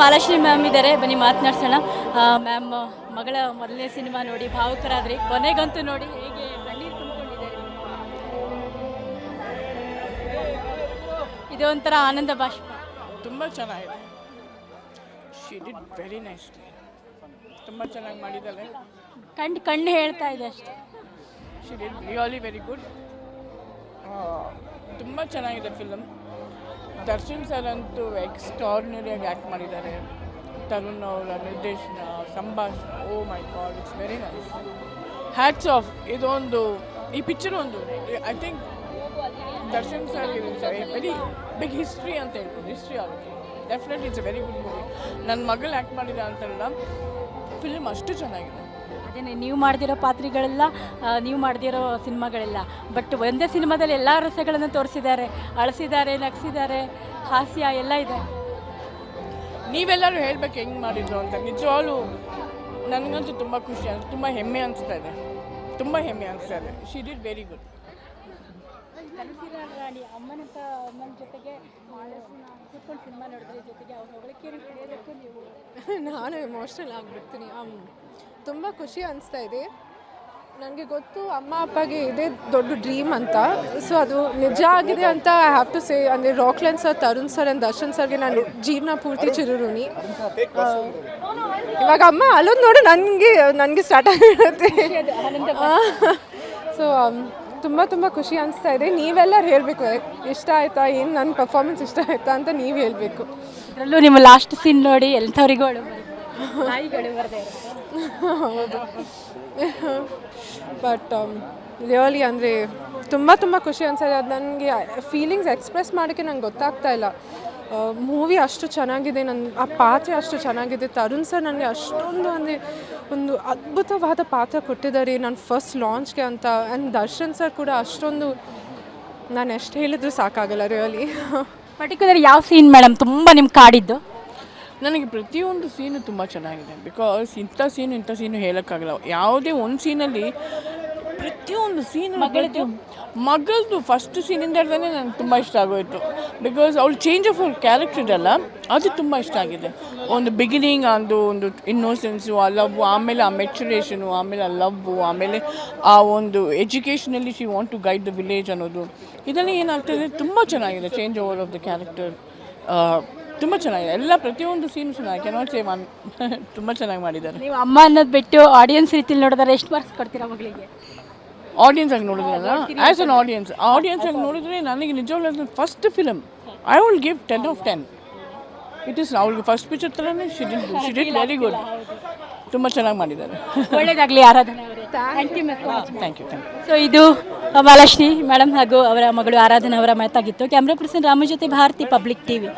Mahalakshmi ma'am ಇದ್ದಾರೆ, ಬನ್ನಿ ಮಾತನಾಡ್ಸೋಣ. Ma'am, ಮಗಳ ಮೊದಲನೇ ಸಿನಿಮಾ ನೋಡಿ ಭಾವುಕರಾದ್ರಿ, ಕೊನೆಗಂತೂ ನೋಡಿ ಹೇಗೆ ಕಣ್ಣೀರು ತುಂಬಿಕೊಂಡಿದ್ದಾರೆ. ಇದು ಒಂಥರ ಆನಂದ ಬಾಷ್ಪ. ತುಂಬ ಚೆನ್ನಾಗಿದೆ. She did very nicely. ತುಂಬ ಚೆನ್ನಾಗಿ ಮಾಡಿದ್ದಾಳೆ. ಕಣ್ಣು ಹೇಳ್ತಾ ಇದೆ ಅಷ್ಟೇ. She did really very good. ತುಂಬ ಚೆನ್ನಾಗಿದೆ ಫಿಲಮ್. ದರ್ಶನ್ ಸರ್ ಅಂತೂ ಎಕ್ಸ್ಟ್ರಾರ್ಡಿನರಿಯಾಗಿ ಆ್ಯಕ್ಟ್ ಮಾಡಿದ್ದಾರೆ. ತರುಣ್ ಅವರ ನಿರ್ದೇಶನ, ಸಂಭಾಷಣೆ, oh my god, it's very nice. Hats off. ಇದೊಂದು ಈ ಪಿಕ್ಚರ್ ಒಂದು I think Darshan sir very big history ಅಂತ ಹೇಳ್ಬೋದು. ಹಿಸ್ಟ್ರಿ ಆಗುತ್ತೆ. Definitely it's a very good movie. ನನ್ನ ಮಗಳು ಆ್ಯಕ್ಟ್ ಮಾಡಿದ ಅಂತಲ್ಲ, ಫಿಲ್ಮ್ ಅಷ್ಟು ಚೆನ್ನಾಗಿದೆ. ಅದೇ ನೀವು ಮಾಡ್ದಿರೋ ಪಾತ್ರೆಗಳೆಲ್ಲ, ನೀವು ಮಾಡ್ದಿರೋ ಸಿನಿಮಾಗಳೆಲ್ಲ, ಬಟ್ ಒಂದೇ ಸಿನಿಮಾದಲ್ಲಿ ಎಲ್ಲ ರಸಗಳನ್ನು ತೋರಿಸಿದ್ದಾರೆ. ಅಳಿಸಿದ್ದಾರೆ, ನಗಿಸಿದ್ದಾರೆ, ಹಾಸ್ಯ ಎಲ್ಲ ಇದೆ. ನೀವೆಲ್ಲರೂ ಹೇಳ್ಬೇಕು ಹೆಂಗೆ ಮಾಡಿದ್ರು ಅಂತ. ನಿಜವಾಗ್ಲೂ ನನಗಂತೂ ತುಂಬ ಖುಷಿ ಅನಿಸ್ತು. ತುಂಬ ಹೆಮ್ಮೆ ಅನಿಸ್ತಾ ಇದೆ. ತುಂಬ ಹೆಮ್ಮೆ ಅನಿಸ್ತಾ ಇದೆ. She did very good. Rani ಅಮ್ಮನಂತ ಅಮ್ಮನ ಜೊತೆಗೆ ಕೂತ್ಕೊಂಡು ಸಿನಿಮಾ ನೋಡಿದ್ರೆ, ಜೊತೆಗೆ ಅವ್ರು ಹೊಗಳಿಕೆ ಪಡೆಯೋದಕ್ಕೂ ನೀವು ನಾನು ಎಮೋಷ್ನಲ್ ಆಗಿಬಿಡ್ತೀನಿ. ತುಂಬ ಖುಷಿ ಅನಿಸ್ತಾ ಇದೆ. ನನಗೆ ಗೊತ್ತು ಅಮ್ಮ ಅಪ್ಪಗೆ ಇದೇ ದೊಡ್ಡ ಡ್ರೀಮ್ ಅಂತ. ಸೊ ಅದು ನಿಜ ಆಗಿದೆ ಅಂತ ಐ ಹ್ಯಾವ್ ಟು ಸೇ. ಅಂದರೆ Rockline sir, Tarun sir and Darshan ಸರ್ಗೆ ನಾನು ಜೀವನ ಪೂರ್ತಿ ಚಿರುರುಣಿ. ಇವಾಗ ಅಮ್ಮ ಅಲ್ಲೊಂದು ನೋಡಿ ನನಗೆ ಸ್ಟಾರ್ಟ್ ಆಗಿರುತ್ತೆ. ಸೊ ತುಂಬ ಖುಷಿ ಅನಿಸ್ತಾ ಇದೆ. ನೀವೆಲ್ಲರೂ ಹೇಳಬೇಕು ಇಷ್ಟ ಆಯಿತಾ, ಏನು ನನ್ನ ಪರ್ಫಾರ್ಮೆನ್ಸ್ ಇಷ್ಟ ಆಯಿತಾ ಅಂತ ನೀವು ಹೇಳಬೇಕು. ಅದರಲ್ಲೂ ನಿಮ್ಮ ಲಾಸ್ಟ್ ಸೀನ್ ನೋಡಿ ಎಂಥವ್ರಿಗೂ ನಾಯಿಗಳು ಬರದೇ ಹೌದು. ಬಟ್ ರಿಯಲಿ ಅಂದರೆ ತುಂಬ ಖುಷಿ ಅನ್ಸಿದೆ. ಅದು ನನಗೆ ಫೀಲಿಂಗ್ಸ್ ಎಕ್ಸ್ಪ್ರೆಸ್ ಮಾಡೋಕ್ಕೆ ನಂಗೆ ಗೊತ್ತಾಗ್ತಾ ಇಲ್ಲ. ಮೂವಿ ಅಷ್ಟು ಚೆನ್ನಾಗಿದೆ, ಆ ಪಾತ್ರ ಅಷ್ಟು ಚೆನ್ನಾಗಿದೆ. ತರುಣ್ ಸರ್ ನನಗೆ ಅಷ್ಟೊಂದು ಅಂದರೆ ಒಂದು ಅದ್ಭುತವಾದ ಪಾತ್ರ ಕೊಟ್ಟಿದ್ದಾರೆ ನನ್ನ ಫಸ್ಟ್ ಲಾಂಚ್ಗೆ ಅಂತ. ಆ್ಯಂಡ್ ದರ್ಶನ್ ಸರ್ ಕೂಡ ಅಷ್ಟೊಂದು, ನಾನು ಎಷ್ಟು ಹೇಳಿದ್ರು ಸಾಕಾಗಲ್ಲ ರಿಯಲಿ. ಪರ್ಟಿಕ್ಯುಲರ್ ಯಾವ ಸೀನ್ ಮೇಡಮ್ ತುಂಬ ನಿಮ್ಗೆ ಕಾಡಿದ್ದು? ನನಗೆ ಪ್ರತಿಯೊಂದು ಸೀನು ತುಂಬ ಚೆನ್ನಾಗಿದೆ. ಬಿಕಾಸ್ ಇಂಥ ಸೀನು ಹೇಳೋಕ್ಕಾಗಲ್ಲ. ಯಾವುದೇ ಒಂದು ಸೀನಲ್ಲಿ ಪ್ರತಿಯೊಂದು ಸೀನು ಮಗಳದು ಫಸ್ಟ್ ಸೀನಿಂದ ಹಿಡ್ದೇ ನನಗೆ ತುಂಬ ಇಷ್ಟ ಆಗೋಯಿತು. ಬಿಕಾಸ್ ಅವಳು ಚೇಂಜ್ ಆಫ್ ಅವ್ರ ಕ್ಯಾರೆಕ್ಟರ್ ಇದೆಲ್ಲ, ಅದು ತುಂಬ ಇಷ್ಟ ಆಗಿದೆ. ಒಂದು ಬಿಗಿನಿಂಗ್ ಒಂದು ಇನ್ನೋಸೆನ್ಸು, ಆ ಲವ್, ಆಮೇಲೆ ಆ ಮೆಚುರೇಷನು, ಆಮೇಲೆ ಆ ಲವ್ವು, ಆಮೇಲೆ ಆ ಒಂದು ಎಜುಕೇಷನಲ್ಲಿ she want to guide the village ಅನ್ನೋದು, ಇದೆಲ್ಲ ಏನಾಗ್ತದೆ ತುಂಬ ಚೆನ್ನಾಗಿದೆ. Change over of the character ತುಂಬ ಚೆನ್ನಾಗಿದೆ. ಎಲ್ಲ ಪ್ರತಿಯೊಂದು ಸೀನು ಚೆನ್ನಾಗಿ ಕೆನಾಟ್ ಸೇ ಒನ್. ತುಂಬ ಚೆನ್ನಾಗಿ ಮಾಡಿದ್ದಾರೆ. ನೀವು ಅಮ್ಮ ಅನ್ನೋದು ಬಿಟ್ಟು ಆಡಿಯನ್ಸ್ ರೀತಿಯಲ್ಲಿ ನೋಡಿದ್ರೆ ಎಷ್ಟು ಮಾರ್ಕ್ಸ್ ಕೊಡ್ತೀರಾ ಮಗಳಿಗೆ? ಆಡಿಯನ್ಸ್ ಆಗಿ ನೋಡಿದ್ರಲ್ಲ, ಆ್ಯಸ್ ಅನ್ ಆಡಿಯನ್ಸ್ ಆಗಿ ನೋಡಿದ್ರೆ ನನಗೆ ನಿಜವಾಗ್ಲೂ first film I will give 10 of 10. It is ಅವಳಿಗೆ ಫಸ್ಟ್ ಪಿಕ್ಚರ್ ಥರನೇ ಶಿ ಡಿಡ್ ವೆರಿ ಗುಡ್. ತುಂಬ ಚೆನ್ನಾಗಿ ಮಾಡಿದ್ದಾರೆ. ಒಳ್ಳೆಯದಾಗಲಿ ಆರಾಧನಾ ಅವರೇ. Thank you. ಸೊ ಇದು ಮಹಾಲಕ್ಷ್ಮಿ ಮೇಡಮ್ ಹಾಗೂ ಅವರ ಮಗಳು ಆರಾಧನಾ ಅವರ ಮಾತಾಗಿತ್ತು. ಕ್ಯಾಮ್ರಾ ಪರ್ಸನ್ ರಾಮು ಜೊತೆ ಭಾರತಿ, ಪಬ್ಲಿಕ್ ಟಿವಿ.